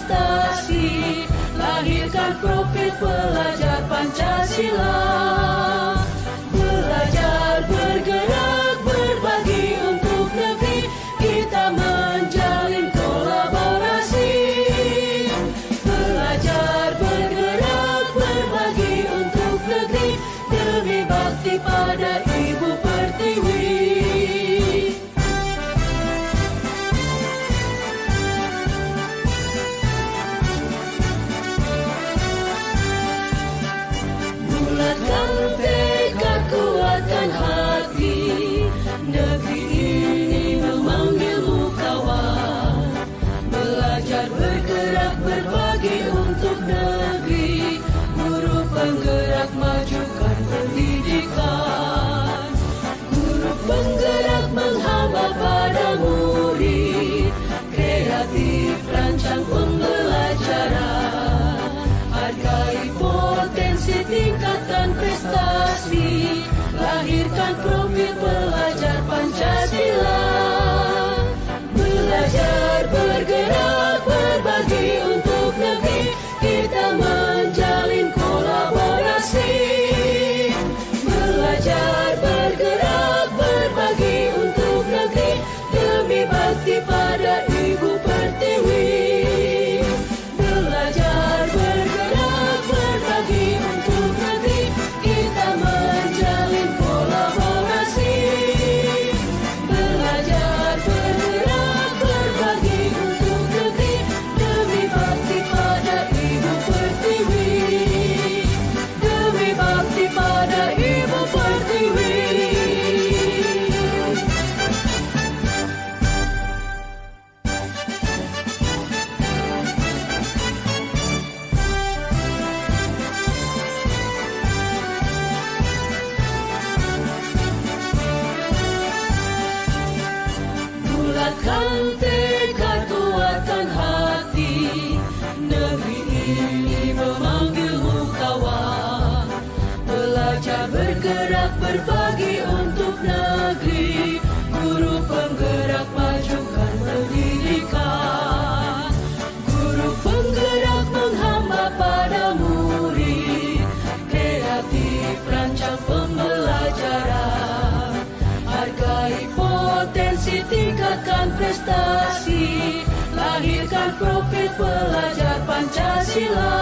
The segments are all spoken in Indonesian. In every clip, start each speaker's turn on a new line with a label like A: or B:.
A: prestasi, lahirkan profil pelajar Pancasila. Belajar, bergerak, berbagi untuk negeri, kita menjalin kolaborasi. Belajar, bergerak, berbagi untuk negeri, demi bakti pada Ibu Pertiwi. Bulatkan tekad, kuatkan hati, negeri ini memanggilmu kawan. Belajar, bergerak, berbagi untuk negeri, guru penggerak, majukan pendidikan. Guru penggerak menghamba pada murid, kreatif rancang pembelajaran. Hargai potensi, tingkatkan prestasi, lahirkan profil pelajar Pancasila. Belajar, bergerak, berbagi untuk negeri, kita menjalin kolaborasi. Belajar, bergerak, berbagi untuk negeri, demi bakti pada Ibu Pertiwi. Belajar, bergerak, berbagi untuk negeri, kita menjalin kolaborasi. Belajar, bergerak, berbagi untuk negeri, demi bakti pada Ibu Pertiwi. Demi bakti pada Ibu Pertiwi. Bulatkan tekad, kuatkan hati, negeri ini memanggilmu kawan. Belajar, bergerak, berbagi untuk negeri, guru penggerak, majukan pendidikan. Guru penggerak menghamba pada murid, kreatif rancang pembelajaran. Hargai potensi, tingkatkan prestasi, lahirkan profil pelajar Pancasila.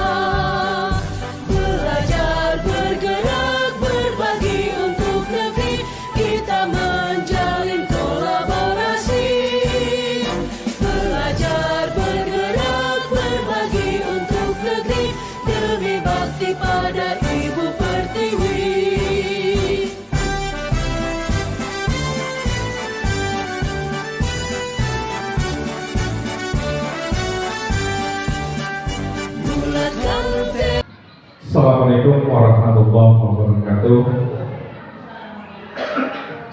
A: Belajar, bergerak, berbagi untuk negeri, kita menjalin kolaborasi. Belajar, bergerak, berbagi untuk negeri, demi bakti pada Ibu Pertiwi.
B: Assalamualaikum warahmatullahi wabarakatuh.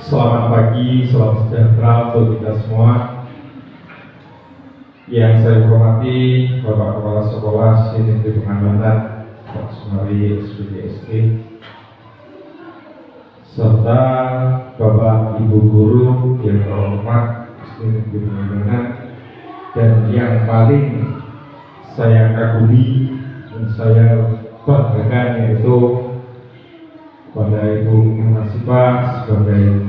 B: Selamat pagi, salam sejahtera untuk kita semua. Yang saya hormati Bapak Kepala Sekolah Negeri Pengamatan, Pak Sumari SPDSD, serta Bapak Ibu Guru yang terhormat Negeri Pengamatan, dan yang paling saya kagumi dan saya banggakan yaitu pada Ibu Munasibah sebagai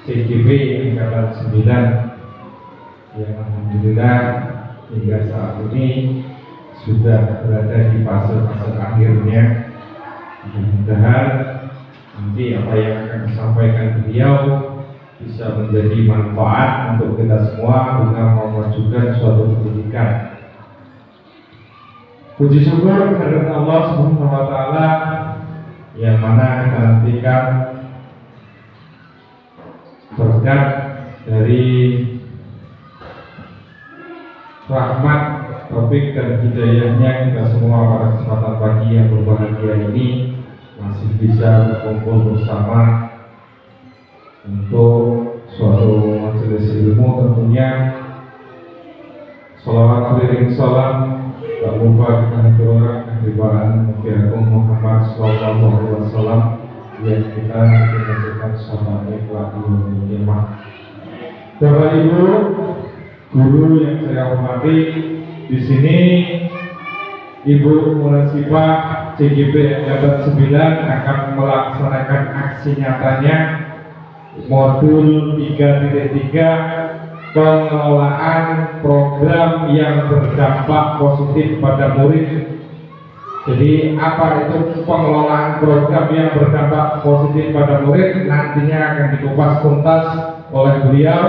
B: CGP Angkatan 9 yang alhamdulillah hingga saat ini sudah berada di fase-fase akhirnya. Mudah-mudahan nanti apa yang akan disampaikan beliau bisa menjadi manfaat untuk kita semua dengan memajukan suatu pendidikan. Puji syukur kepada Allah Subhanahu wa Ta'ala yang mana kita nantikan berkat dari rahmat, taufik dan hidayahnya kita semua pada kesempatan pagi yang berbahagia ini masih bisa berkumpul bersama untuk suatu majelis ilmu tentunya. Salawat beriring salam tak lupa kita haturkan kehidupan Nabi Muhammad Sallallahu Alaihi Wasallam yang kita mengajarkan sama ikhlas ilmu. Bapak Ibu guru yang saya hormati, Di sini Ibu Munassifah CGP Angkatan 9 akan melaksanakan aksi nyatanya modul 3.3 pengelolaan program yang berdampak positif pada murid. Jadi apa itu pengelolaan program yang berdampak positif pada murid, nantinya akan dikupas tuntas oleh beliau.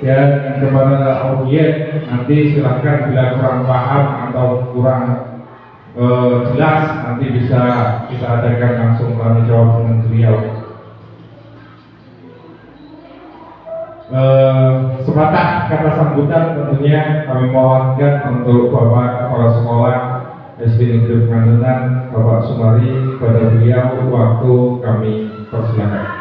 B: Dan kepada audiens nanti silahkan bila kurang paham atau kurang jelas, nanti bisa kita adakan langsung kami jawab dengan beliau. Sepatah kata sambutan tentunya kami mohonkan untuk Bapak Kepala Sekolah SD Negeri Pengandunan Bapak Sumari, pada beliau waktu kami persilakan.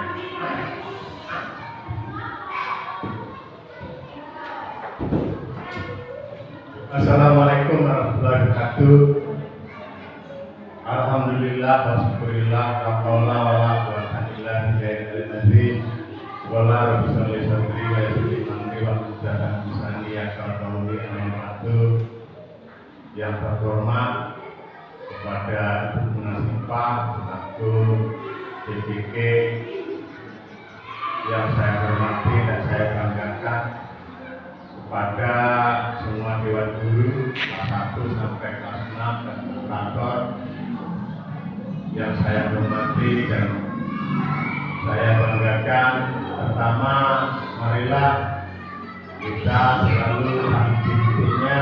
C: Assalamualaikum warahmatullahi wabarakatuh. Alhamdulillah wa syukurillah la haula wala quwwata illa billahi wala rabbil sadri wa yassir amri wa hlul lisani yafqahu qawli. Yang terhormat kepada Ibu Munassifah selaku DPK yang saya hormati dan saya banggakan, kepada semua Dewan Guru kelas 1 sampai kelas 6 dan moderator yang saya hormati dan saya banggakan. Pertama, marilah kita selalu intinya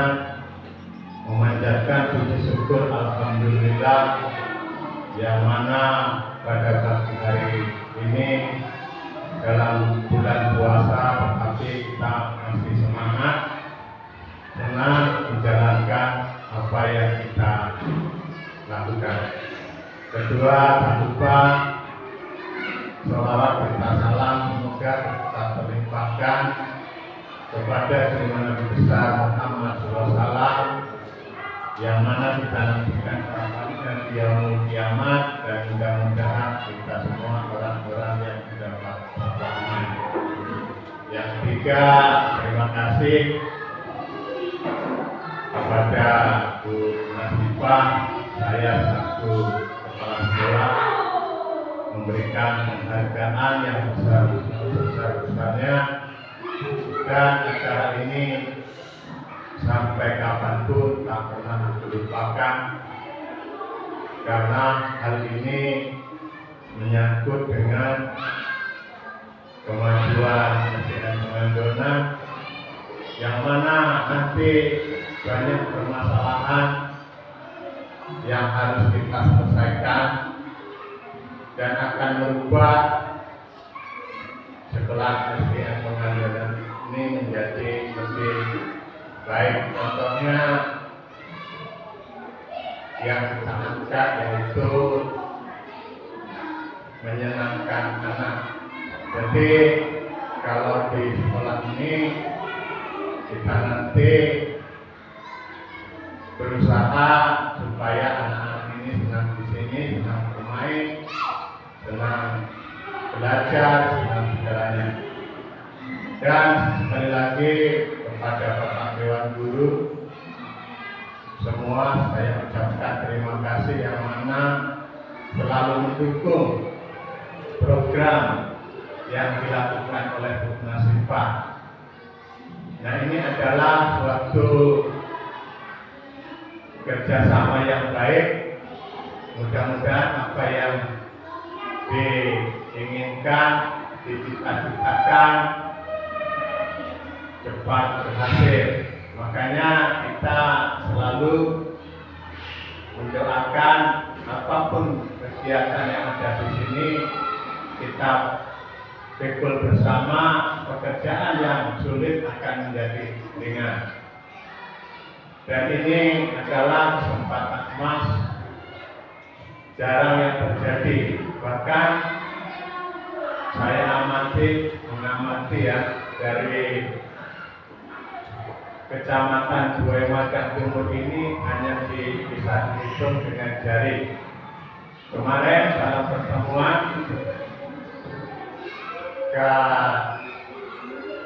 C: memanjatkan puji syukur alhamdulillah, yang mana pada pagi hari ini dalam bulan puasa tetapi kita masih semangat senang menjalankan apa yang kita lakukan. Kedua, tak lupa sholawat serta salam semoga kita terlimpahkan kepada Nabi besar Muhammad SAW, yang mana kita nantikan kehadiran yaumul kiamat, dan mudah-mudahan kita semua orang-orang yang mendapat pertolongan. Yang ketiga, terima kasih kepada Bu Munassifah, saya selaku kepala sekolah memberikan penghargaan yang besar-besarnya, dan acara ini sampai kapanpun tak pernah dilupakan, karena hal ini menyangkut dengan kemajuan SDN Pengandunan, yang mana nanti banyak permasalahan yang harus kita selesaikan dan akan merubah sekolah SDN Pengandunan ini menjadi lebih baik. Contohnya yang kita angkat yaitu menyenangkan anak. Jadi kalau di sekolah ini kita nanti berusaha supaya anak-anak ini senang di sini, senang bermain, senang belajar, senang segalanya. Dan sekali lagi kepada Bapak Dewan Guru semua saya ucapkan terima kasih, yang mana selalu mendukung program yang dilakukan oleh Bu Munassifah. Nah, ini adalah suatu kerjasama yang baik. Mudah-mudahan apa yang diinginkan, dicita-citakan cepat berhasil. Makanya kita selalu mendoakan apapun kegiatan yang ada di sini, kita pikul bersama, pekerjaan yang sulit akan menjadi ringan. Dan ini adalah kesempatan emas, jarang yang terjadi. Bahkan saya mengamati ya, dari Kecamatan Buewadah Timur ini hanya bisa dihitung dengan jari. Kemarin dalam pertemuan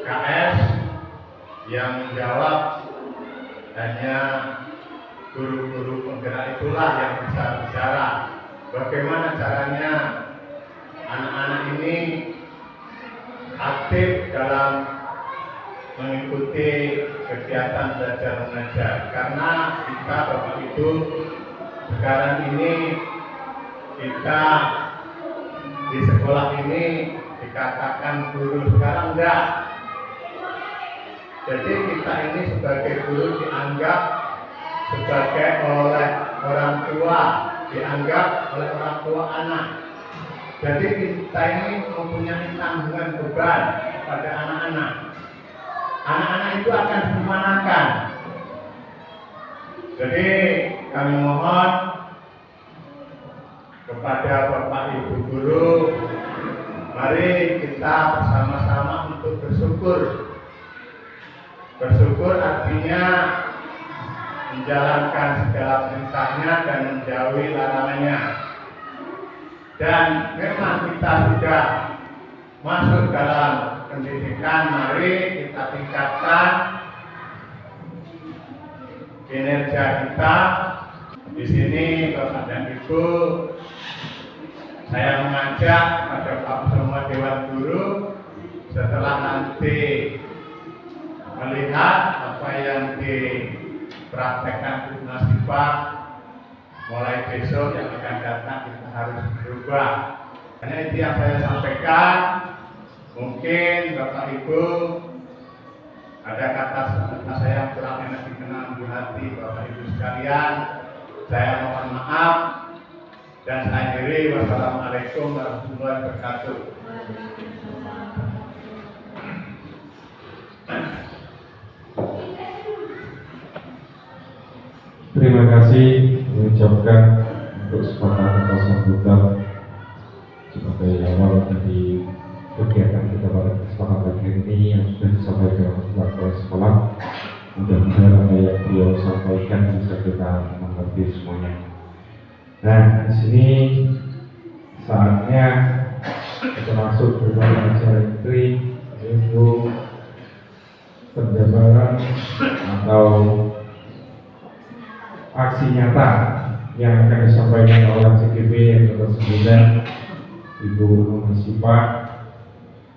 C: KS yang menjawab hanya guru-guru penggerak itulah yang bisa bicara bagaimana caranya anak-anak ini aktif dalam mengikuti kegiatan belajar mengajar, karena kita Bapak Ibu sekarang ini kita di sekolah ini dikatakan guru, sekarang enggak. Jadi kita ini sebagai guru dianggap sebagai oleh orang tua, dianggap oleh orang tua anak. Jadi kita ini mempunyai tanggungan beban pada anak-anak. Anak-anak itu akan dimanakan. Jadi kami mohon kepada Bapak Ibu guru, mari kita bersama-sama untuk bersyukur. Bersyukur artinya menjalankan segala perintahnya dan menjauhi larangannya. Dan memang kita sudah masuk dalam pendidikan, mari kita tingkatkan kinerja kita. Di sini Bapak dan Ibu, saya mengajak pada Pak semua Dewan Guru, setelah nanti melihat apa yang dipraktekkan Bu Nasibah, mulai besok yang akan datang kita harus berubah. Karena itu yang saya sampaikan. Mungkin Bapak Ibu ada kata saya yang kurang enak dikenal di hati Bapak Ibu sekalian. Saya mohon maaf dan saya akhiri. Wassalamualaikum warahmatullahi wabarakatuh.
B: Terima kasih mengucapkan untuk kesempatan atas sambutan sebagai awal dari kegiatan kita pada kesempatan ini yang sudah disampaikan oleh sekolah. Mudah-mudahan apa yang beliau sampaikan bisa kita mengerti semuanya. Nah, di sini saatnya kita masuk kepada acara intri, yaitu penjabaran atau aksi nyata yang akan disampaikan oleh CGP yang ke-9 Ibu Nasibah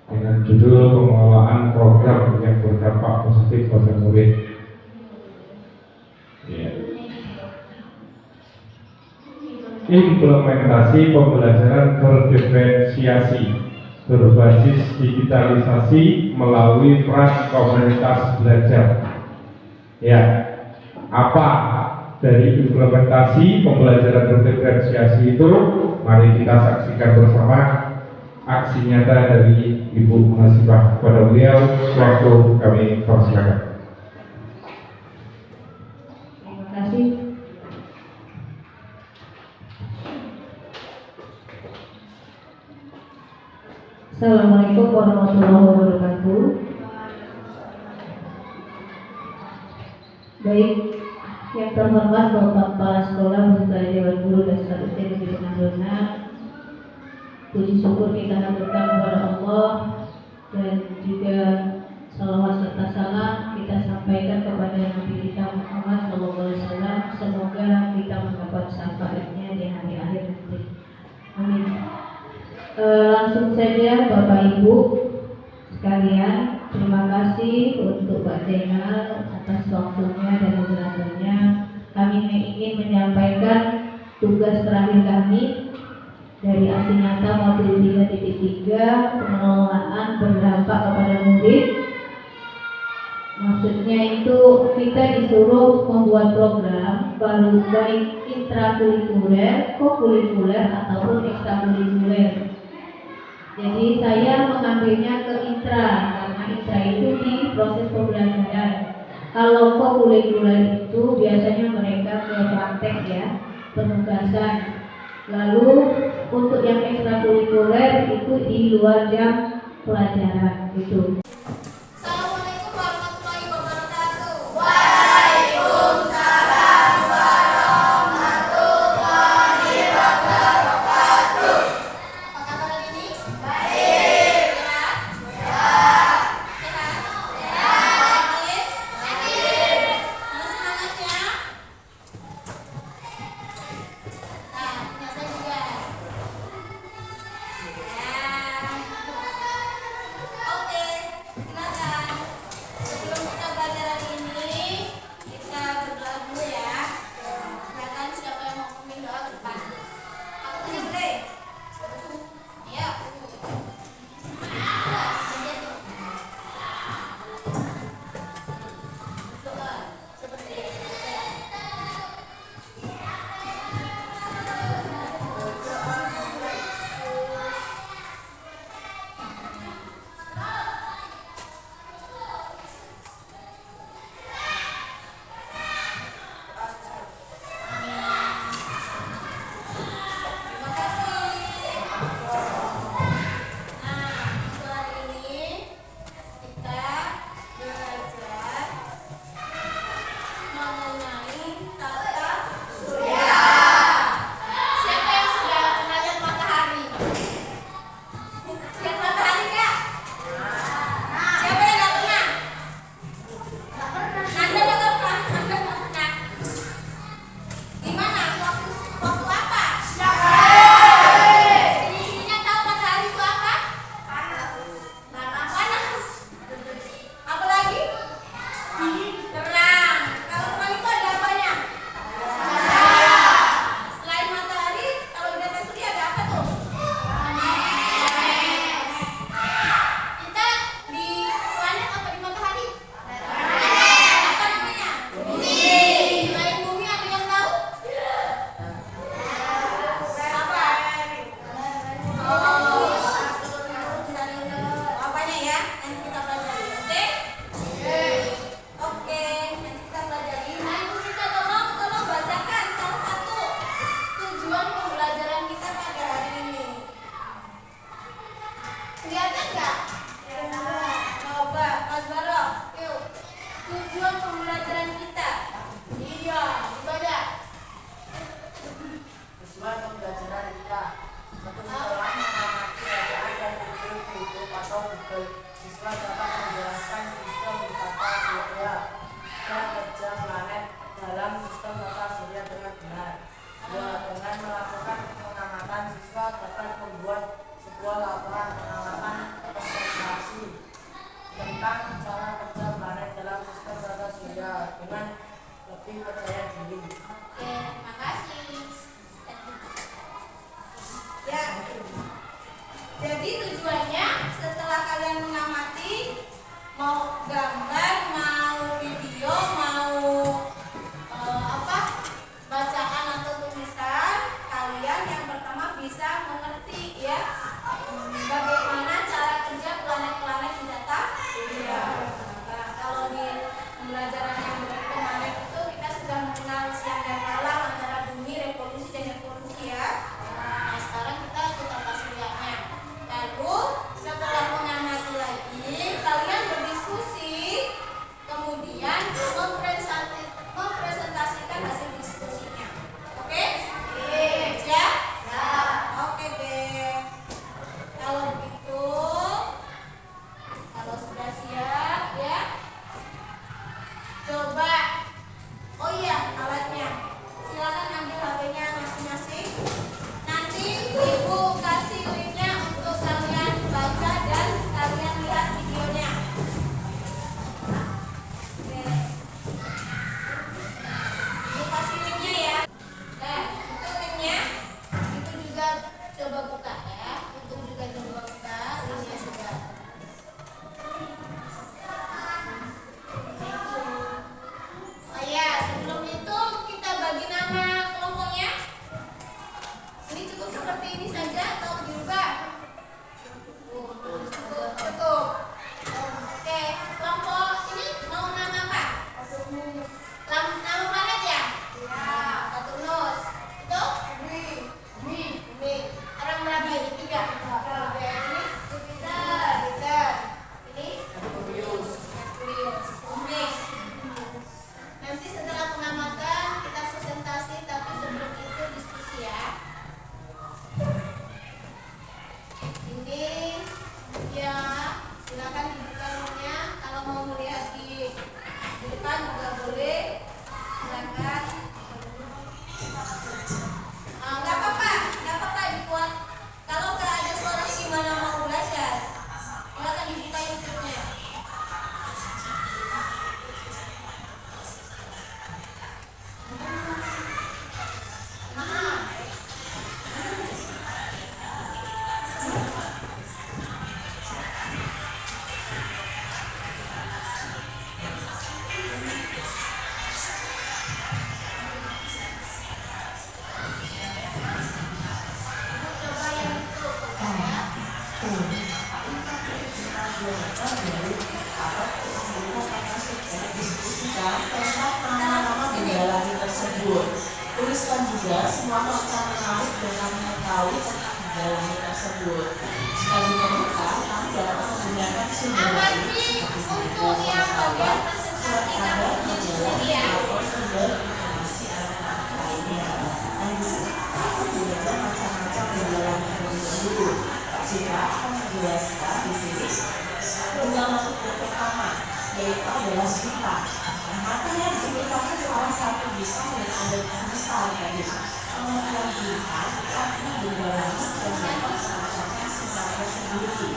B: dengan judul pengelolaan program yang berdampak positif pada murid. Implementasi pembelajaran berdiferensiasi berbasis digitalisasi melalui peran komunitas belajar. Ya, apa dari implementasi pembelajaran berdiferensiasi itu? Mari kita saksikan bersama aksi nyata dari Ibu Nasibah. Kepada beliau, waktu kami persilakan.
D: Terima kasih. Assalamualaikum warahmatullahi wabarakatuh. Baik, yang terhormat Bapak Kepala Sekolah beserta Dewan Guru dan seterusnya yang dikenal, puji syukur kita haturkan kepada Allah dan juga salawat serta salam kita sampaikan kepada Nabi kita Muhammad SAW. Semoga kita mendapat syafaatnya di hari akhir nanti. Amin. Langsung saja Bapak Ibu sekalian, terima kasih untuk Pak Zainal atas waktunya dan moderatornya. Kami ingin menyampaikan tugas terakhir kami dari aksi nyata modul 3.3 pengelolaan berdampak kepada murid. Maksudnya itu kita disuruh membuat program baik intrakurikuler, kokurikuler ataupun ekstrakurikuler. Jadi saya mengambilnya ke intra karena intra itu di proses pembelajaran. Kalau kokurikuler itu biasanya mereka ke praktek ya, penugasan. Lalu untuk yang ekstrakurikuler itu di luar jam pelajaran gitu.
E: Assalamualaikum warahmatullahi wabarakatuh. Waalaikumsalam warahmatullahi wabarakatuh. Apa kabar hari ini? Baik. Sehat? Sehat. Sehat. Yakin? Yakin. Senang
F: tujuan pembelajaran kita. Untuk setelah mengamati bacaan dan Google YouTube atau Google, siswa dapat menjelaskan sistem tata surya dan kerja planet dalam sistem tata surya dengan benar. Dengan melakukan pengamatan, siswa dapat membuat sebuah laporan pengamatan presentasi tentang cara kerja planet dalam sistem tata surya dengan lebih percaya diri.
E: Oke, terima kasih. Ya. Jadi tujuannya setelah kalian mengamati, mau gambar, mau video, mau bacaan atau tulisan, kalian yang pertama bisa mengerti ya bagaimana cara kerja planet-planet di tata surya. Nah, kalau di pembelajaran yang kemarin itu kita sudah mengenal siang dan malam antara bumi, revolusi dan evolusi ya. Nah, sekarang kita ke tata suryanya. Lalu setelah mengamati lagi, kalian berdiskusi, kemudian mempresentasikan hasil diskusinya. Oke? Siap? Ya. Oke deh. Kalau begitu, kalau sudah siap ya, coba. Oh iya, alatnya. Silakan ambil HP-nya masing-masing. Nanti Ibu kasih linknya untuk kalian baca dan kalian lihat videonya. Oke. Ibu kasih linknya ya. Itu linknya. Itu juga coba buka ya. Untuk juga coba buka linknya sudah. Oh ya, sebelum itu kita bagi nama kelompoknya. Ini cukup seperti ini saja atau dirubah? Cukup. Oke, kelompok ini mau nama apa? Nama planet ya? Ya. Saturnus. Itu? Bumi. Orang berapa ini? 3. Oke, ini Jupiter. Ini? Merkurius. Bumi. Nanti setelah pengamatan kita presentasi, tapi sebelum itu diskusi ya. Ini ya, silakan dibuka linknya. Kalau mau melihat di depan juga boleh. Silakan. Nggak apa-apa dibuat. Kalau nggak ada suaranya gimana mau belajar? Silakan dibuka YouTube-nya. Coba yang itu ya.
G: Tentang nama-nama benda langit tersebut. Tuliskan juga semua fakta menarik dengan mengetahui tentang benda langit tersebut. Jika diperlukan, kamu dapat menggunakan sumber lain seperti
E: Untuk yang bagian
G: surat
E: presentasi
G: kabar,
E: kamu
G: majalah,
E: ya.
G: atau sumber informasi anak-anak lainnya. Dan bisa kamu belajar macam-macam benda langit tersebut. Jika akan menjelaskan di sini tentang masuk ke pertama, yaitu adalah bintang. Makanya di sini kamu salah satu bintang dan ada misal tadi pengertian bintang artinya benda langit dan dapat semacamnya sifatnya sendiri.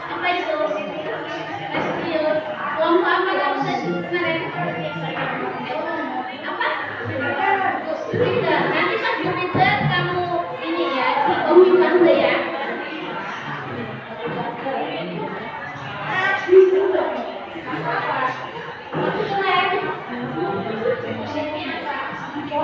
D: Apa itu? Meteor. Kelompok apa kamu tadi? Apa? Jupiter. Nanti pas Jupiter kamu ini ya, di komputer ya. Apa? Itu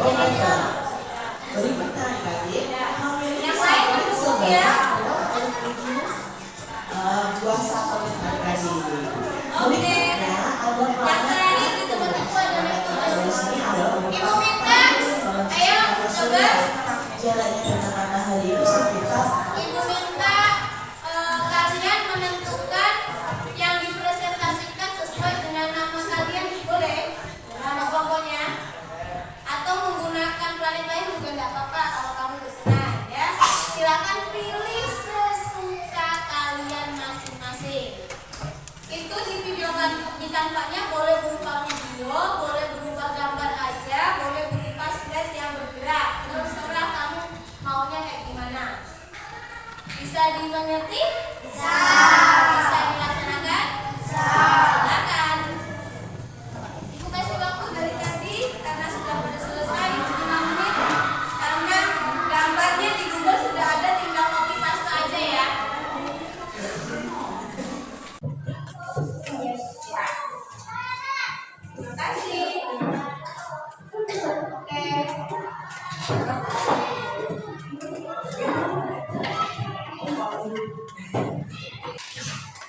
G: Berikutnya adik,
E: Yang lain duduk ya.
G: buah sapi adik.
E: Oke.
G: Berikutnya ada
E: Yang terakhir di teman-teman ada
G: Terus ini ada
E: Ibu minta. Ayo coba.
G: jalannya dengan matahari itu sekitar
E: Ibu minta kalian menentukan yang dipresentasikan sesuai dengan nama kalian, boleh? Nama pokoknya. Atau menggunakan planet lain juga nggak apa-apa kalau kamu berkenan ya. Silakan pilih sesuka kalian masing-masing. Itu di tampaknya boleh berupa video, boleh berupa gambar aja, boleh berupa slide yang bergerak. Terserah kamu maunya kayak gimana. Bisa dimengerti? Bisa. Bisa dilaksanakan? Bisa. Silakan. Ibu kasih waktu dari tadi karena sudah pada selesai 5 menit. Karena gambarnya di Google sudah ada, tinggal copy paste aja ya. Terima kasih. Oke.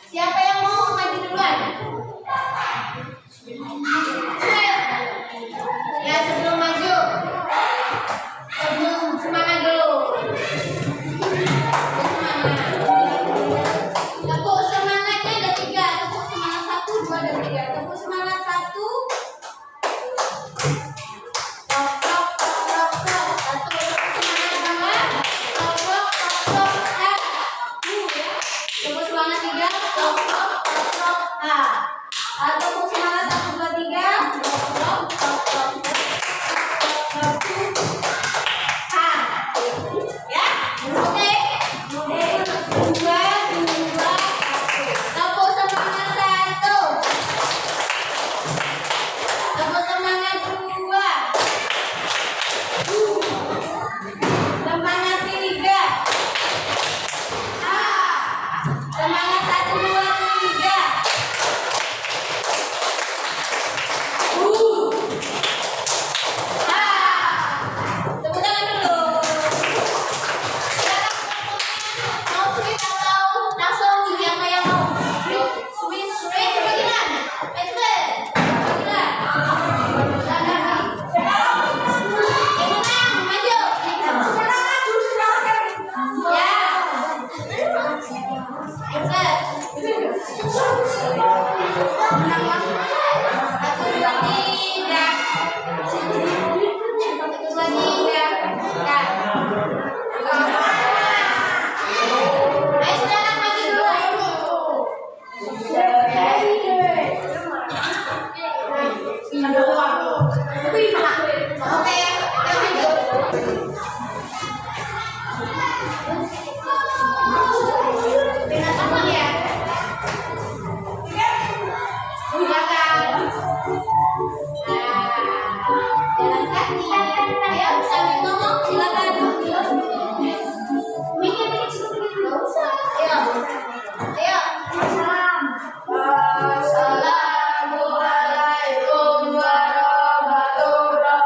E: Siapa yang mau maju duluan? Ya sebelum maju, semangat dulu. Tepuk semangatnya ada 3. Tepuk semangat 1, 2, dan 3. Tepuk semangat 1. Tok tok tok tok tok. 1. Tepuk semangat 2. Tok tok tok tok. Ya. Tepuk semangat 3. Tok tok tok tok. Tepuk semangat 1, 2, 3. Tok tok tok tok. Ya. Oke. 2, 2, 1. Tepuk semangat 1. Tepuk semangat 2. Semangat 3. Semangat 1, 2, 3. Tepuk tangan dulu. Mau sweet atau langsung siapa yang mau? Sweet, sweet, bagian. Bagian. Maju. Ayo sambil ngomong silakan. Ayo. Assalamualaikum warahmatullahi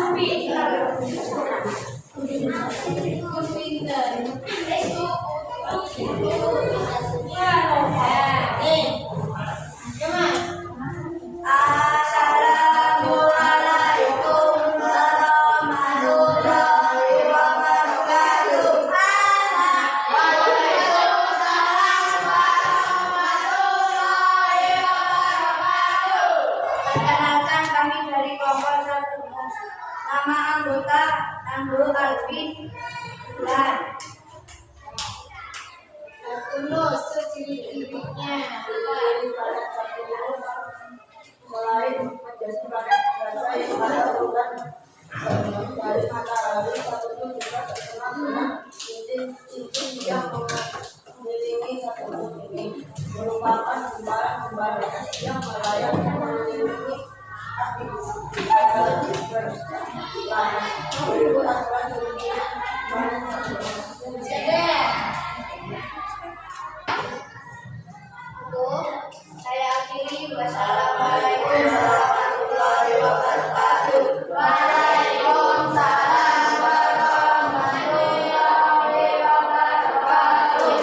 E: Assalamualaikum warahmatullahi wabarakatuh. Waalaikumsalam warahmatullahi wabarakatuh. Perkenalkan kami dari kelompok 1. Nama anggota Nandul Alvin dan Tulus ciri-cirinya
F: mulai menjadi bakat bahasa yang pada bukan dari matahari satu itu juga terkenal dengan cincin yang mengelilingi satu ini merupakan kembaran yang melayang mengelilingi itu adalah dunia
E: saya akhiri. Wassalamualaikum warahmatullahi wabarakatuh. Waalaikumsalam warahmatullahi wabarakatuh.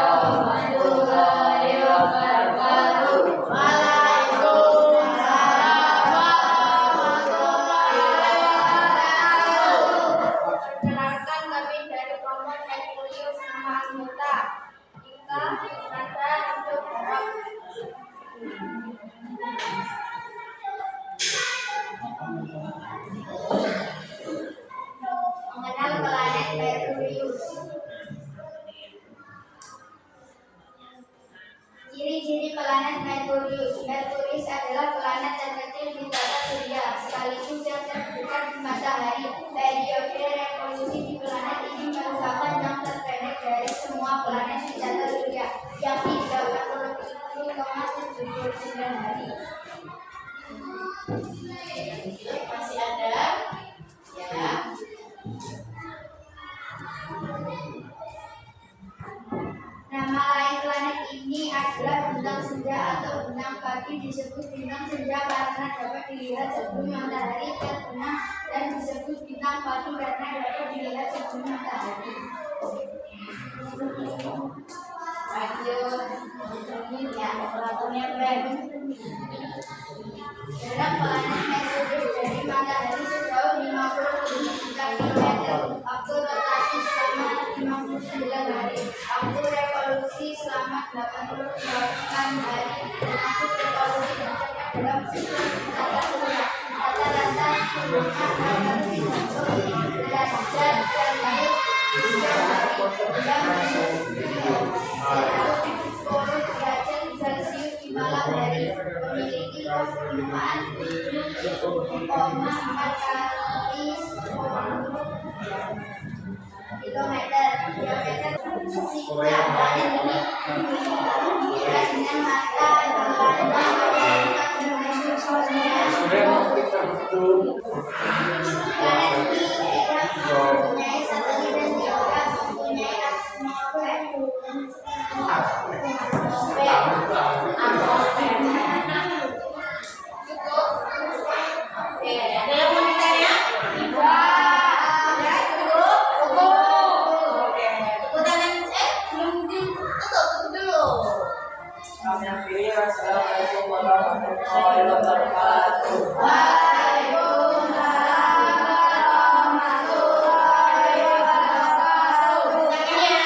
E: Assalamualaikum warahmatullahi wabarakatuh. Waalaikumsalam warahmatullahi wabarakatuh. Perkenalkan kami dari kelompok Herculius, nama anggota Ika, Nata, untuk mengenal planet Merkurius. Ciri-ciri planet Merkurius. Merkurius adalah planet terkecil di tata surya, sekaligus yang terdekat di matahari. Periode revolusi di planet ini merupakan yang terpendek dari semua planet di tata surya, yakni 80,79 hari. Masih ada, ya. Nama lain planet ini adalah bintang senja atau bintang pagi. Disebut bintang senja karena dapat dilihat sebelum matahari terbenam, dan disebut bintang pagi karena dapat dilihat sebelum matahari. Lanjut, ini ya, waktunya berapa? Jarak planet Merkurius dari matahari sejauh 50 juta kilometer. Waktu rotasi selama 59 hari. Waktu revolusi selama 88 hari. Termasuk revolusi tercepat dalam sistem tata surya. Rata-rata derajat Celcius derajat Celcius di malam hari. Memiliki permukaan 7,4 kali kilometer. Diameter sisinya planet ini dikira dengan mata planet ini tidak mempunyai satelit dan juga mempunyai atmosfer. Cukup. Oke, ada yang mau ditanya? Ya, cukup. Oke. Tepuk tangan. Belum ditutup dulu.
F: kami akhiri. Wassalamualaikum warahmatullahi wabarakatuh.
E: Waalaikumsalam warahmatullahi wabarakatuh. Tangannya.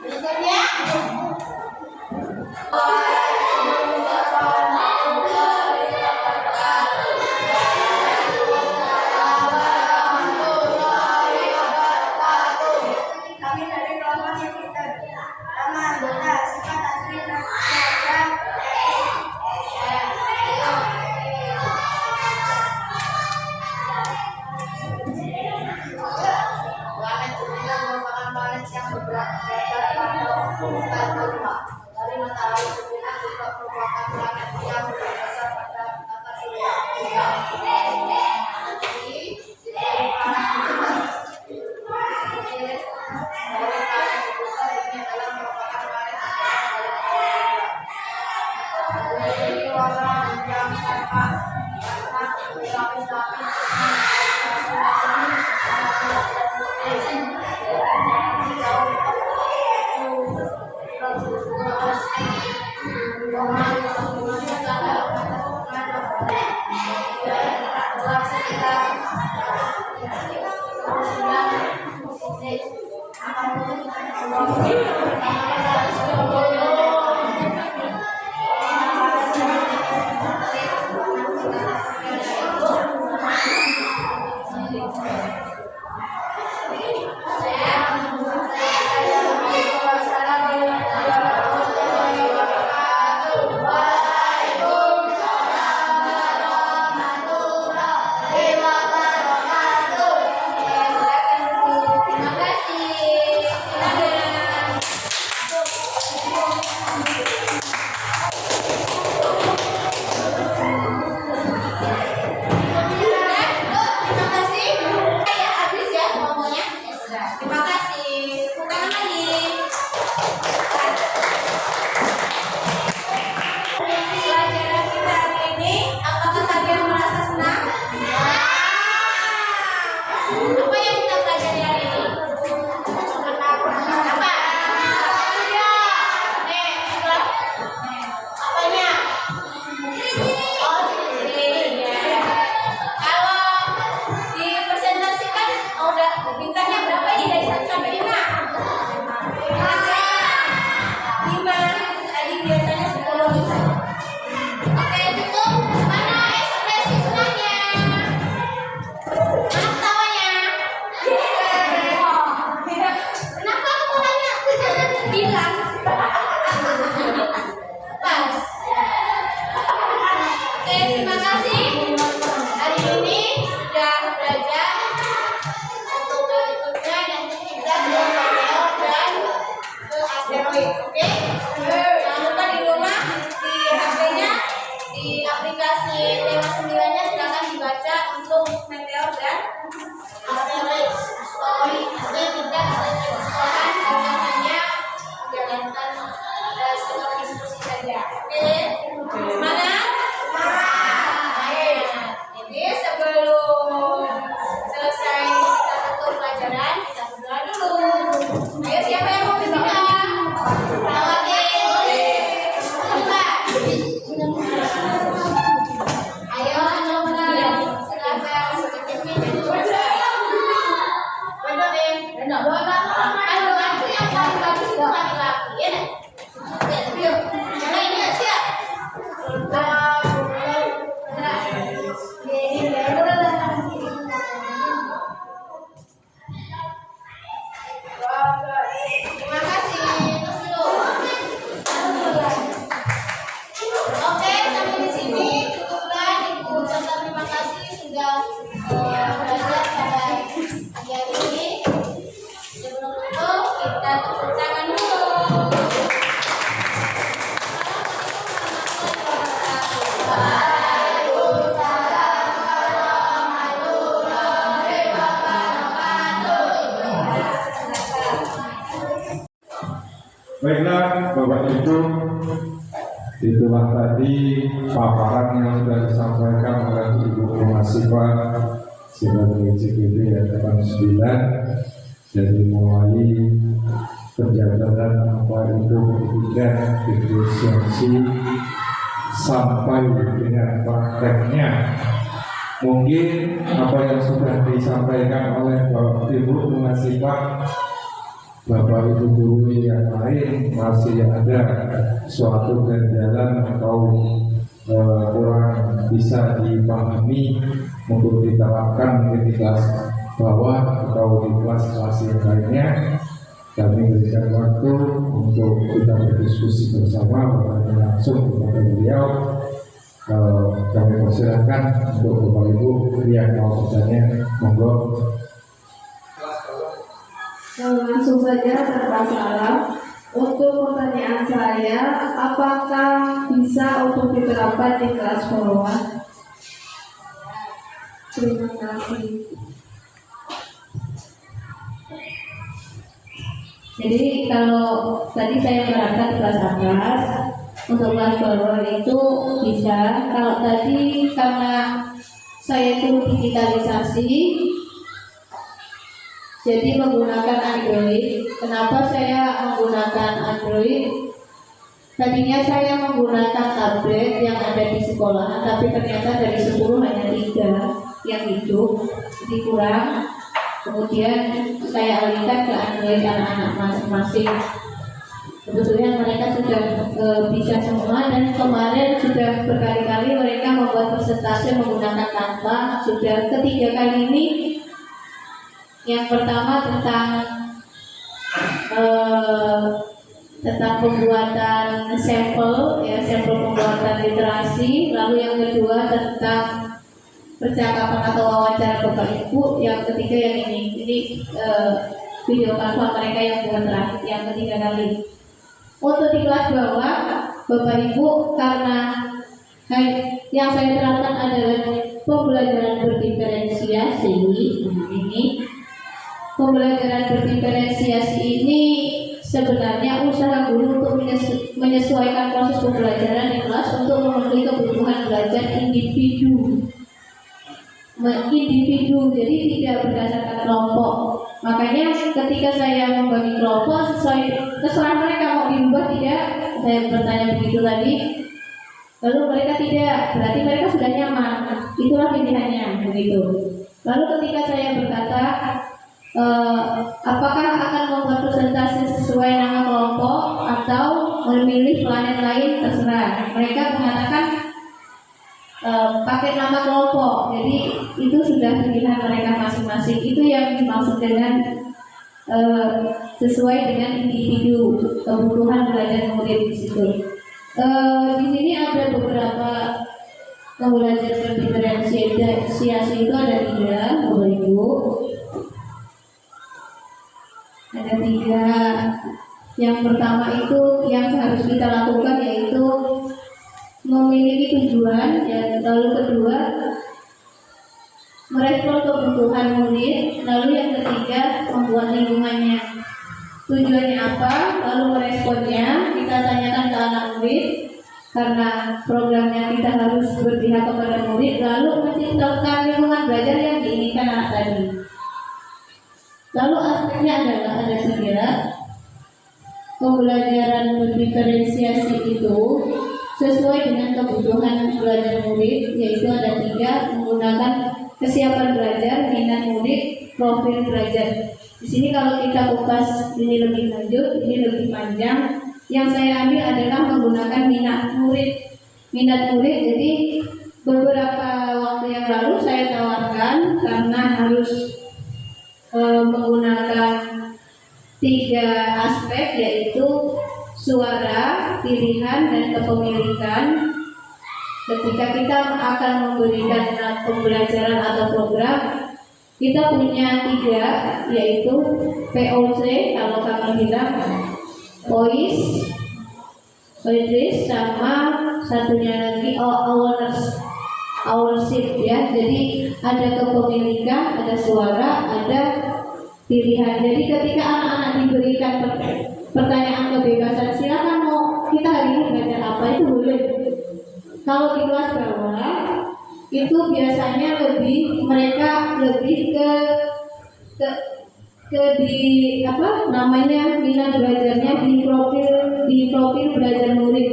E: Berikutnya. Waalaikumsalam warahmatullahi wabarakatuh. jadi orang yang dapat berlapis-lapis
B: Baiklah Bapak Ibu, itulah tadi paparan yang sudah disampaikan oleh Ibu Mahasiswa sebagai CGP Angkatan 9 dari mulai penjabatan apa itu pendidikan efisiensi sampai dengan prakteknya. Mungkin apa yang sudah disampaikan oleh Bapak Ibu Mahasiswa, Bapak Ibu guru yang lain masih ada suatu ganjalan atau kurang bisa dipahami untuk diterapkan di kelas bawah atau di kelas-kelas yang lainnya. Kami berikan waktu untuk kita berdiskusi bersama, bertanya langsung kepada beliau. Kami persilakan untuk Bapak Ibu yang mau bertanya, monggo.
D: Langsung saja tanpa salah. Untuk pertanyaan saya, apakah bisa untuk diterapkan di kelas bawah? Terima kasih. Jadi kalau tadi saya menerapkan kelas atas, untuk kelas bawah itu bisa. Kalau tadi karena saya itu digitalisasi, jadi menggunakan Android. Kenapa saya menggunakan Android? Tadinya saya menggunakan tablet yang ada di sekolah, tapi ternyata dari 10 hanya 3 yang hidup, jadi kurang. Kemudian saya alihkan ke Android anak-anak masing-masing. Kebetulan mereka sudah bisa semua, dan kemarin sudah berkali-kali mereka membuat presentasi menggunakan Canva. Sudah ketiga kali ini. Yang pertama tentang pembuatan sampel, ya, sampel pembuatan literasi. Lalu yang kedua tentang percakapan atau wawancara Bapak Ibu. Yang ketiga yang ini video Canva mereka yang buat terakhir, yang ketiga kali. Untuk di kelas bawah, Bapak Ibu, karena yang saya terapkan adalah pembelajaran berdiferensiasi. Ini pembelajaran berdiferensiasi ini sebenarnya usaha guru untuk menyesuaikan proses pembelajaran di kelas untuk memenuhi kebutuhan belajar individu, jadi tidak berdasarkan kelompok. Makanya ketika saya membagi kelompok terserah mereka mau diubah tidak. Saya bertanya begitu tadi, lalu mereka tidak, berarti mereka sudah nyaman, itulah pilihannya begitu. Lalu ketika saya berkata apakah akan membuat presentasi sesuai nama kelompok atau memilih planet lain, terserah. Mereka mengatakan pakai nama kelompok, jadi itu sudah pilihan mereka masing-masing. Itu yang dimaksud dengan sesuai dengan individu, kebutuhan belajar murid di situ. Di sini ada beberapa pembelajaran berdiferensiasi itu ada 3, Bapak Ibu. Ada 3. Yang pertama itu yang harus kita lakukan yaitu memiliki tujuan, dan lalu kedua merespon kebutuhan murid, lalu yang ketiga membuat lingkungannya. Tujuannya apa? Lalu meresponnya kita tanyakan ke anak murid, karena programnya kita harus berpihak kepada murid, lalu menciptakan lingkungan belajar yang diinginkan anak tadi. Lalu aspeknya adalah ada 3. Pembelajaran berdiferensiasi itu sesuai dengan kebutuhan belajar murid, yaitu ada 3, menggunakan kesiapan belajar, minat murid, profil belajar. Di sini kalau kita kupas ini lebih lanjut, ini lebih panjang. Yang saya ambil adalah menggunakan minat murid. Jadi beberapa waktu yang lalu saya tawarkan karena harus menggunakan 3 aspek, yaitu suara, pilihan, dan kepemilikan. Ketika kita akan memberikan pembelajaran atau program, kita punya 3, yaitu POC, kalau kami bilang voice, sama satunya lagi ownership, ya. Jadi ada kepemilikan, ada suara, ada pilihan. Jadi ketika anak-anak diberikan pertanyaan kebebasan, silakan mau kita hari ini belajar apa, itu boleh. Kalau di kelas bawah itu biasanya mereka lebih ke minat belajarnya di profil belajar murid.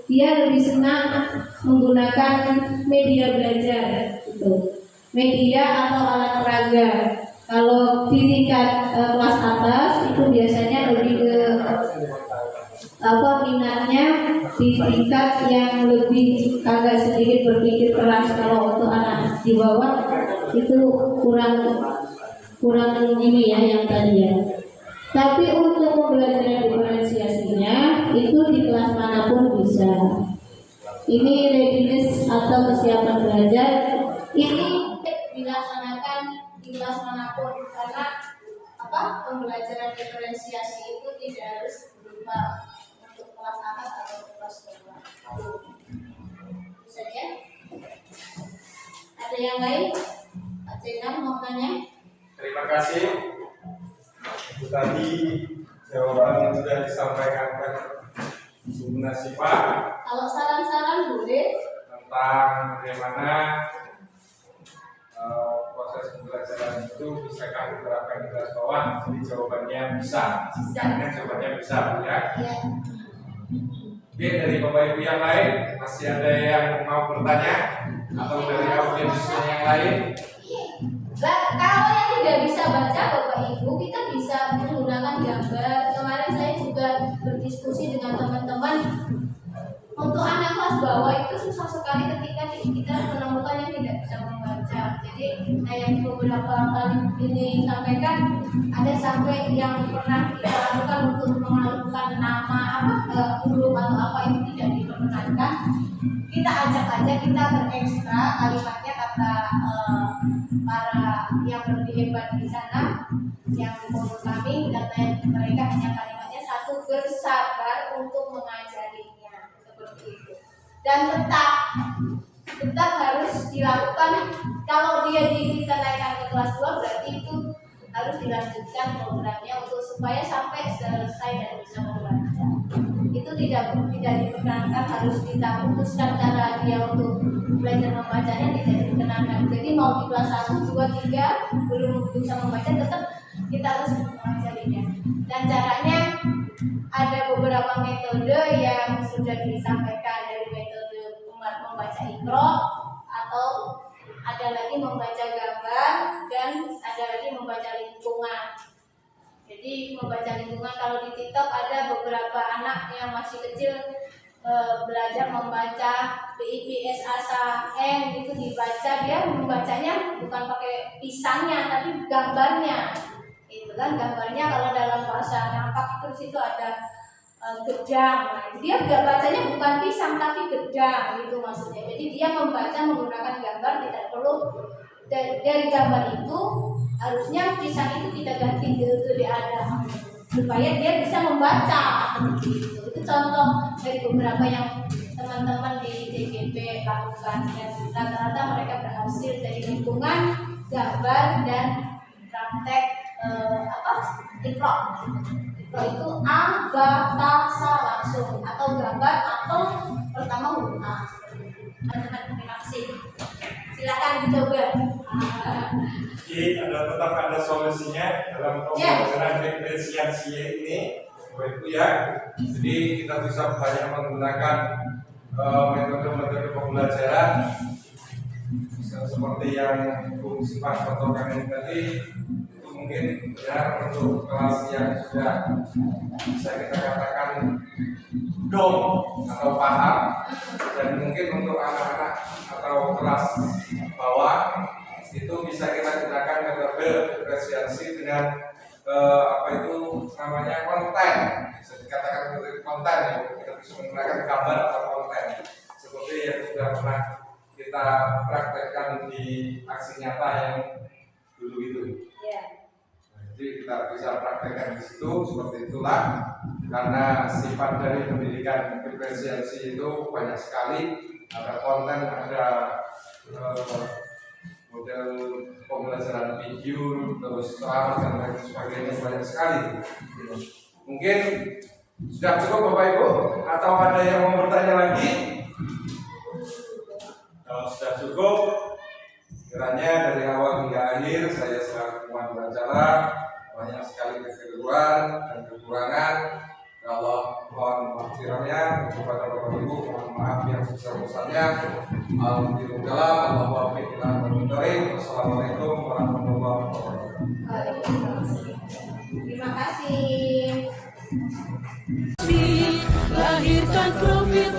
D: Dia lebih senang menggunakan media belajar, gitu. Media atau alat peraga. Kalau di tingkat kelas atas itu biasanya lebih ke minatnya di tingkat yang lebih agak sedikit berpikir keras. Kalau untuk anak di bawah itu kurang ini ya yang tadi ya. Tapi untuk pembelajaran diferensiasinya itu di kelas manapun bisa. Ini readiness atau kesiapan belajar ini dilaksanakan di kelas manapun, karena pembelajaran diferensiasi itu tidak harus berupa untuk kelas atas atau kelas bawah. Itu saja. Ada yang lain? Pak Jenang mau tanya?
B: Terima kasih. Itu tadi jawaban yang sudah disampaikan Bu Munasifah.
E: Kalau saran-saran boleh.
B: Tentang bagaimana proses pembelajaran itu bisa kami terapkan di kelas bawah. Jadi jawabannya bisa. Karena jawabannya bisa, ya.
E: Ya.
B: Oke, dari Bapak Ibu yang lain masih ada yang mau bertanya atau dari audiens yang lain?
E: Kalau yang tidak bisa baca Bapak Ibu, kita bisa menggunakan gambar. Kemarin saya juga berdiskusi dengan teman-teman. Untuk anak kelas bawah itu susah sekali ketika kita menemukan yang tidak bisa membaca. Jadi saya beberapa kali ini sampaikan, ada sampai yang pernah kita lakukan untuk mengalukan nama huruf atau apa itu tidak diperkenankan. Kita ajak aja, kita berekstra kalimatnya kata para yang lebih hebat di sana, yang di forum kami, kata mereka hanya kalimatnya satu, bersabar untuk mengajarinya. Dan tetap harus dilakukan. Kalau dia kita naikkan ke kelas 2 berarti itu harus dilanjutkan programnya untuk supaya sampai selesai dan bisa membaca. Itu tidak diperkenankan, harus kita putuskan cara dia untuk belajar membacanya tidak diperkenankan. Jadi mau di kelas 1, 2, 3 belum bisa membaca, tetap kita harus mengajarinya. Dan caranya ada beberapa metode yang sudah disampaikan, dari metode membaca Iqra, atau ada lagi membaca gambar, dan ada lagi membaca lingkungan. Jadi membaca lingkungan, kalau di TikTok ada beberapa anak yang masih kecil belajar membaca BIPS ASA M itu dibaca, dia membacanya bukan pakai pisangnya tapi gambarnya. Itu kan gambarnya kalau dalam bahasa Napak terus itu ada gedang. Nah, dia bacanya bukan pisang tapi gedang gitu maksudnya. Jadi dia membaca menggunakan gambar, tidak perlu dari gambar itu harusnya pisang itu kita ganti gitu ada supaya dia bisa membaca. Itu contoh dari beberapa yang teman-teman di JGP lakukan, dan rata-rata mereka berhasil dari lingkungan, gambar, dan praktek Iqra. Iqra itu A, Ba, Ta, Sa langsung, atau gambar, atau pertama huruf A. Terima kasih. Silakan dicoba.
B: Jadi tetap ada solusinya dalam pembelajaran diferensiasi ini, Bapak Ibu ya. Jadi kita bisa banyak menggunakan metode-metode pembelajaran seperti yang Bu Sifat contohkan ini tadi. Itu mungkin ya untuk kelas yang sudah bisa kita katakan dong atau paham, dan mungkin untuk anak-anak atau kelas bawah itu bisa kita gunakan metode diferensiasi dengan konten, bisa dikatakan metode konten ya. Kita bisa menggunakan gambar atau konten seperti yang sudah pernah kita praktekkan di aksi nyata yang dulu itu. Jadi kita bisa praktekkan di situ seperti itulah, karena sifat dari pendidikan diferensiasi itu banyak sekali, ada konten, ada model pembelajaran video, terus ceramah dan lain sebagainya, banyak sekali. Mungkin sudah cukup Bapak Ibu, atau ada yang mau bertanya lagi? Kalau sudah cukup, kiranya dari awal hingga akhir saya selaku pemandu acara banyak sekali kekeliruan dan kekurangan. Kalau mohon maafirnya kepada Bapak Ibu, mohon maaf yang sebesar-besarnya. Alhamdulillah, Wassalamualaikum warahmatullahi wabarakatuh.
E: Terima kasih.
A: Lahirkan profil